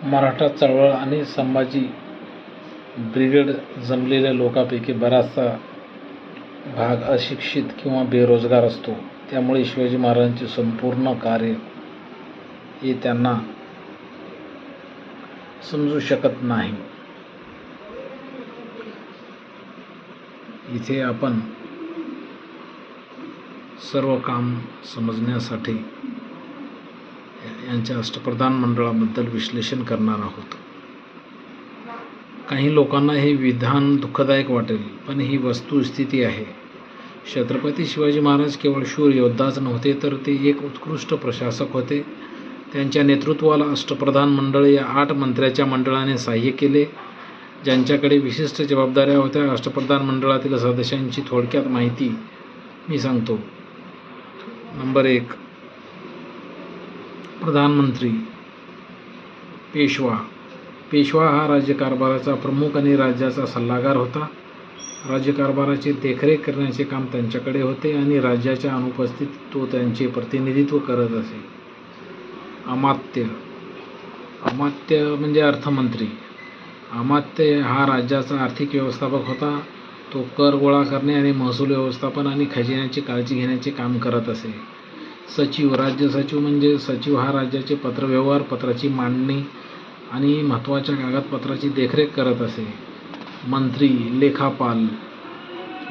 मराठा चळवळ आणि संभाजी ब्रिगेड जमलेल्या लोकांपैकी बराचसा भाग अशिक्षित किंवा बेरोजगार असतो. त्यामुळे शिवाजी महाराजांचे संपूर्ण कार्य हे त्यांना समजू शकत नाही. इथे आपण सर्व काम समजण्यासाठी यांच्या अष्टप्रधान मंडळाबद्दल विश्लेषण करणार आहोत. काही लोकांना हे विधान दुःखदायक वाटेल, पण ही वस्तुस्थिती आहे. छत्रपती शिवाजी महाराज केवळ शूर योद्धाच नव्हते, तर ते एक उत्कृष्ट प्रशासक होते. त्यांच्या नेतृत्वाला अष्टप्रधान मंडळ या 8 मंत्र्याच्या मंडळाने सहाय्य केले, ज्यांच्याकडे विशिष्ट जबाबदाऱ्या होत्या. अष्टप्रधान मंडळातील सदस्यांची थोडक्यात माहिती मी सांगतो. नंबर 1, प्रधानमंत्री. पेशवा. पेशवा हा राज्यकारभाराचा प्रमुख आणि राज्याचा सल्लागार होता. राज्यकारभाराची देखरेख करण्याचे काम त्यांच्याकडे होते आणि राज्याच्या अनुपस्थितीत तो त्यांचे प्रतिनिधित्व करत असे. अमात्य. अमात्य म्हणजे अर्थमंत्री. अमात्य हा राज्याचा आर्थिक व्यवस्थापक होता. तो कर गोळा करणे आणि महसूल व्यवस्थापन आणि खजिन्याची काळजी घेण्याचे काम करत असे. सचिव. राज्य सचिव म्हणजे सचिव हा राज्याचे पत्रव्यवहार, पत्राची मांडणी आणि महत्त्वाच्या कागदपत्राची देखरेख करत असे. मंत्री. लेखापाल.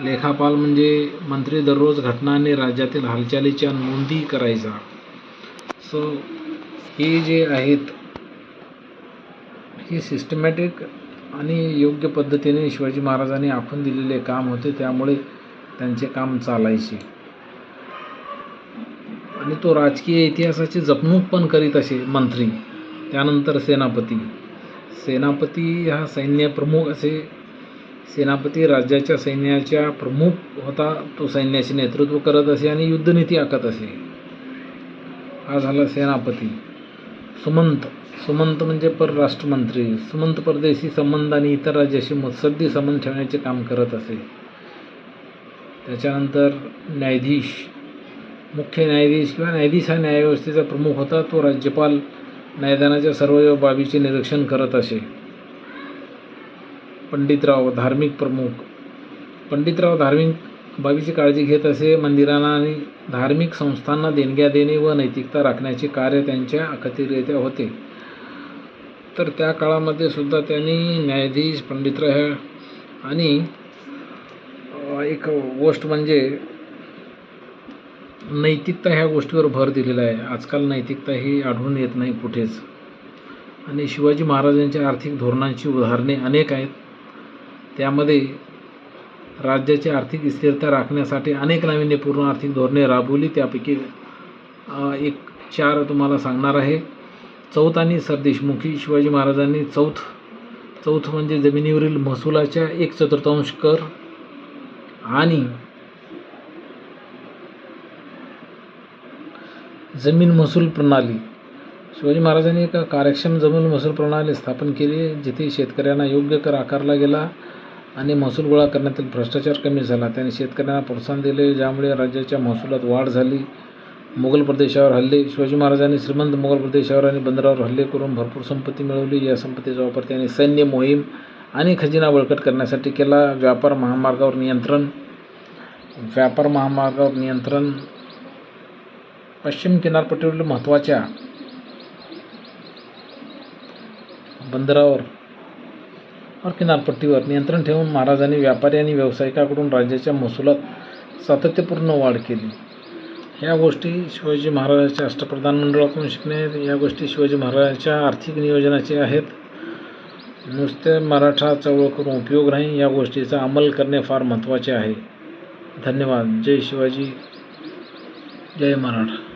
लेखापाल म्हणजे मंत्री दररोज घटना आणि राज्यातील हालचालीच्या नोंदी करायचा. हे जे आहेत हे सिस्टमॅटिक आणि योग्य पद्धतीने शिवाजी महाराजांनी आखून दिलेले काम होते, त्यामुळे त्यांचे काम चालायचे. आणि तो राजकीय इतिहासाची जपणूक पण करीत असे मंत्री. त्यानंतर सेनापती. सेनापती हा सैन्य प्रमुख असे. सेनापती राज्याच्या सैन्याच्या प्रमुख होता. तो सैन्याचे नेतृत्व करत असे आणि युद्धनीती आखत असे. हा झाला सेनापती. सुमंत. सुमंत म्हणजे परराष्ट्रमंत्री. सुमंत परदेशी संबंध आणि इतर राज्याशी मुत्सद्दी संबंध ठेवण्याचे काम करत असे. त्याच्यानंतर न्यायाधीश. मुख्य न्यायाधीश किंवा न्यायाधीश हा न्यायव्यवस्थेचा प्रमुख होता. तो राज्यपाल न्यायदानाच्या सर्व बाबीचे निरीक्षण करत असे. पंडितराव. धार्मिक प्रमुख. पंडितराव धार्मिक बाबीची काळजी घेत असे. मंदिरांना आणि धार्मिक संस्थांना देणग्या देणे व नैतिकता राखण्याचे कार्य त्यांच्या अखत्यारीत होते. तर त्या काळामध्ये सुद्धा त्यांनी न्यायाधीश, पंडितराव आणि एक गोष्ट म्हणजे नैतिकता ह्या गोष्टीवर भर दिलेला आहे. आजकाल नैतिकता ही आढळून येत नाही कुठेच. आणि शिवाजी महाराजांच्या आर्थिक धोरणांची उदाहरणे अनेक आहेत. त्यामध्ये राज्याची आर्थिक स्थिरता राखण्यासाठी अनेक नाविन्यपूर्ण आर्थिक धोरणे राबवली. त्यापैकी एक 4 तुम्हाला सांगणार आहे. चौथ आणि सरदेशमुखी. शिवाजी महाराजांनी चौथ म्हणजे जमिनीवरील महसुलाच्या 1/4 कर आणि जमीन महसूल प्रणाली. शिवाजी महाराजांनी एक कार्यक्षम जमीन महसूल प्रणाली स्थापन केली, जिथे शेतकऱ्यांना योग्य कर आकारला गेला आणि महसूल गोळा करण्यातील भ्रष्टाचार कमी झाला. त्यांनी शेतकऱ्यांना प्रोत्साहन दिले, ज्यामुळे राज्याच्या महसुलात वाढ झाली. मुघल प्रदेशावर हल्ले. शिवाजी महाराजांनी श्रीमंत मुघल प्रदेशावर आणि बंदरावर हल्ले करून भरपूर संपत्ती मिळवली. या संपत्तीचा वापर त्यांनी सैन्य मोहीम आणि खजिना बळकट करण्यासाठी केला. व्यापार महामार्गावर नियंत्रण. पश्चिम किनारपट्टीवरील महत्त्वाच्या बंदरावर किनारपट्टीवर नियंत्रण ठेवून महाराजांनी व्यापारी आणि व्यावसायिकांकडून राज्याच्या महसुलात सातत्यपूर्ण वाढ केली. ह्या गोष्टी शिवाजी महाराजांच्या अष्टप्रधान मंडळाकडून शिकणे आहेत. या गोष्टी शिवाजी महाराजांच्या आर्थिक नियोजनाचे आहेत. नुसते मराठा चळवळ करून उपयोग नाही, या गोष्टीचा अंमल करणे फार महत्त्वाचे आहे. धन्यवाद. जय शिवाजी, जय मराठा.